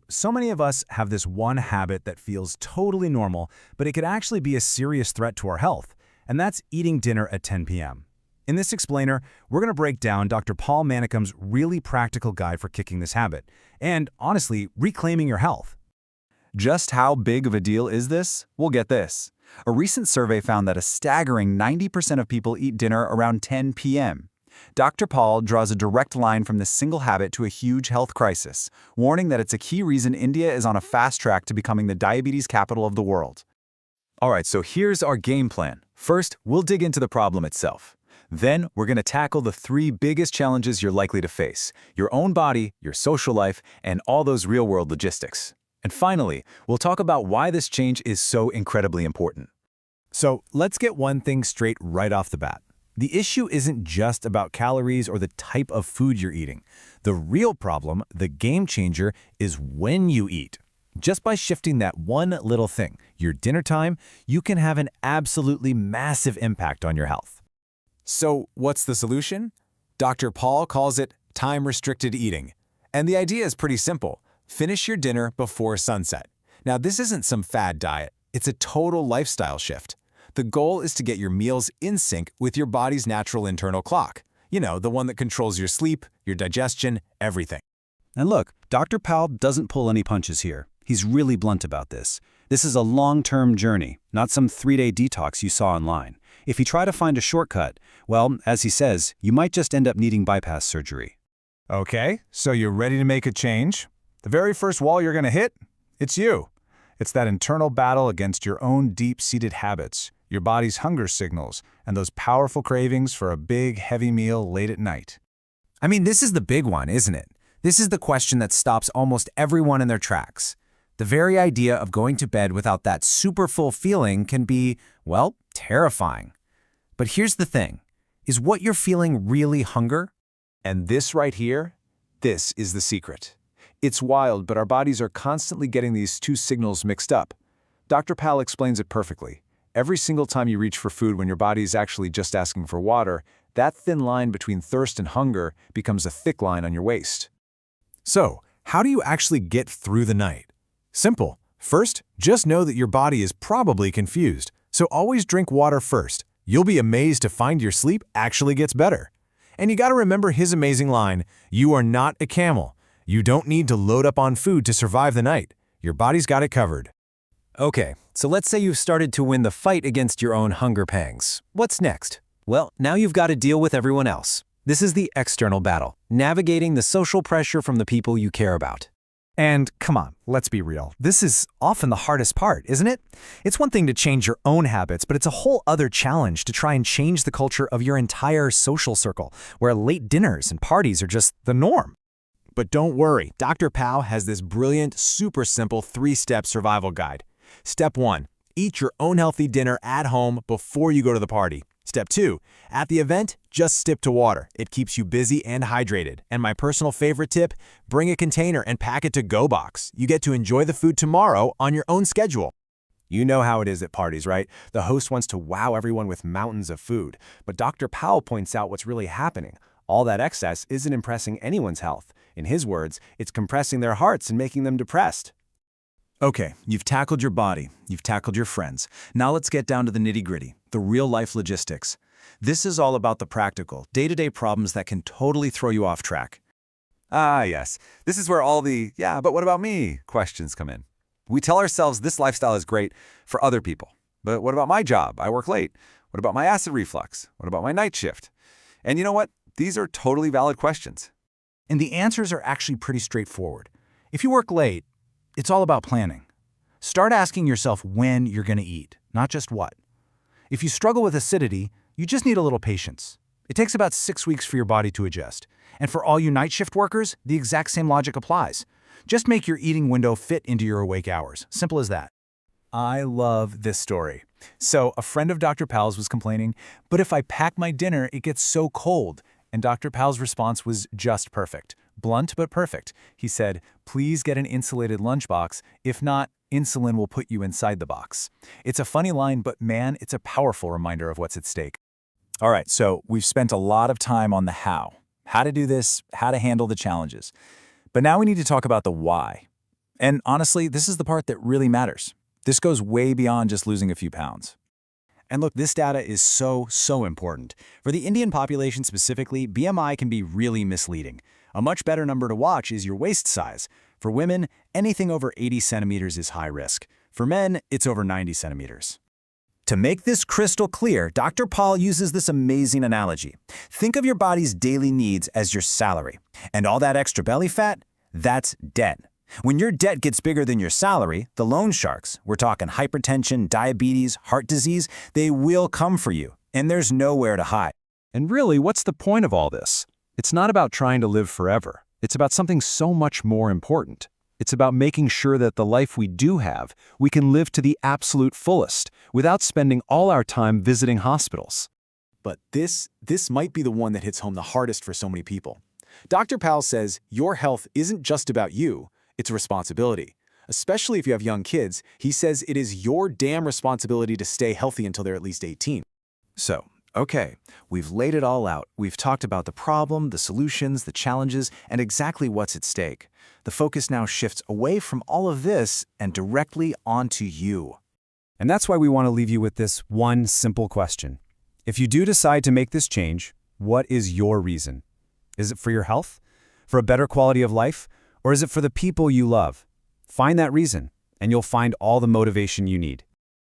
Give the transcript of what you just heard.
So many of us have this one habit that feels totally normal, but it could actually be a serious threat to our health, and that's eating dinner at 10 p.m. In this explainer, we're going to break down Dr. Paul Manicom's really practical guide for kicking this habit, and honestly, reclaiming your health. Just how big of a deal is this? Well, get this. A recent survey found that a staggering 90% of people eat dinner around 10 p.m. Dr. Paul draws a direct line from this single habit to a huge health crisis, warning that it's a key reason India is on a fast track to becoming the diabetes capital of the world. All right, so here's our game plan. First, we'll dig into the problem itself. Then, we're going to tackle the 3 biggest challenges you're likely to face: your own body, your social life, and all those real-world logistics. And finally, we'll talk about why this change is so incredibly important. So let's get one thing straight right off the bat. The issue isn't just about calories or the type of food you're eating. The real problem, the game changer, is when you eat. Just by shifting that one little thing, your dinner time, you can have an absolutely massive impact on your health. So what's the solution? Dr. Paul calls it time-restricted eating. And the idea is pretty simple. Finish your dinner before sunset. Now, this isn't some fad diet. It's a total lifestyle shift. The goal is to get your meals in sync with your body's natural internal clock. The one that controls your sleep, your digestion, everything. And look, Dr. Paul doesn't pull any punches here. He's really blunt about this. This is a long-term journey, not some 3-day detox you saw online. If you try to find a shortcut, well, as he says, you might just end up needing bypass surgery. Okay, so you're ready to make a change? The very first wall you're going to hit? It's you. It's that internal battle against your own deep-seated habits, your body's hunger signals, and those powerful cravings for a big, heavy meal late at night. I mean, this is the big one, isn't it? This is the question that stops almost everyone in their tracks. The very idea of going to bed without that super full feeling can be, well, terrifying. But here's the thing. Is what you're feeling really hunger? And this right here, this is the secret. It's wild, but our bodies are constantly getting these 2 signals mixed up. Dr. Pal explains it perfectly. Every single time you reach for food when your body is actually just asking for water, that thin line between thirst and hunger becomes a thick line on your waist. So, how do you actually get through the night? Simple. First, just know that your body is probably confused, so always drink water first. You'll be amazed to find your sleep actually gets better. And you gotta remember his amazing line, "You are not a camel. You don't need to load up on food to survive the night. Your body's got it covered." Okay, so let's say you've started to win the fight against your own hunger pangs. What's next? Well, now you've got to deal with everyone else. This is the external battle, navigating the social pressure from the people you care about. And come on, let's be real. This is often the hardest part, isn't it? It's one thing to change your own habits, but it's a whole other challenge to try and change the culture of your entire social circle, where late dinners and parties are just the norm. But don't worry, Dr. Pal has this brilliant, super simple 3-step survival guide. Step 1, eat your own healthy dinner at home before you go to the party. Step 2, at the event, just sip to water. It keeps you busy and hydrated. And my personal favorite tip, bring a container and pack it to go box. You get to enjoy the food tomorrow on your own schedule. You know how it is at parties, right? The host wants to wow everyone with mountains of food. But Dr. Powell points out what's really happening. All that excess isn't impressing anyone's health. In his words, it's compressing their hearts and making them depressed. Okay, you've tackled your body, you've tackled your friends. Now let's get down to the nitty-gritty, the real-life logistics. This is all about the practical, day-to-day problems that can totally throw you off track. Ah, yes. This is where all the, "yeah, but what about me?" questions come in. We tell ourselves this lifestyle is great for other people. But what about my job? I work late. What about my acid reflux? What about my night shift? And you know what? These are totally valid questions. And the answers are actually pretty straightforward. If you work late, it's all about planning. Start asking yourself when you're going to eat, not just what. If you struggle with acidity, you just need a little patience. It takes about 6 weeks for your body to adjust. And for all you night shift workers, the exact same logic applies. Just make your eating window fit into your awake hours. Simple as that. I love this story. So a friend of Dr. Pal's was complaining, "But if I pack my dinner, it gets so cold." And Dr. Pal's response was just perfect. Blunt but perfect. He said, "Please get an insulated lunchbox. If not, insulin will put you inside the box." It's a funny line, but man, it's a powerful reminder of what's at stake. All right, so we've spent a lot of time on the how to do this, how to handle the challenges. But now we need to talk about the why. And honestly, this is the part that really matters. This goes way beyond just losing a few pounds. And look, this data is so important. For the Indian population specifically, BMI can be really misleading. A much better number to watch is your waist size. For women, anything over 80 centimeters is high risk. For men, it's over 90 centimeters. To make this crystal clear, Dr. Paul uses this amazing analogy. Think of your body's daily needs as your salary. And all that extra belly fat, that's debt. When your debt gets bigger than your salary, the loan sharks, we're talking hypertension, diabetes, heart disease, they will come for you, and there's nowhere to hide. And really, what's the point of all this? It's not about trying to live forever. It's about something so much more important. It's about making sure that the life we do have, we can live to the absolute fullest, without spending all our time visiting hospitals. But this might be the one that hits home the hardest for so many people. Dr. Powell says your health isn't just about you, it's a responsibility. Especially if you have young kids, he says it is your damn responsibility to stay healthy until they're at least 18. So, okay, we've laid it all out. We've talked about the problem, the solutions, the challenges, and exactly what's at stake. The focus now shifts away from all of this and directly onto you. And that's why we want to leave you with this one simple question. If you do decide to make this change, what is your reason? Is it for your health? For a better quality of life? Or is it for the people you love? Find that reason, and you'll find all the motivation you need.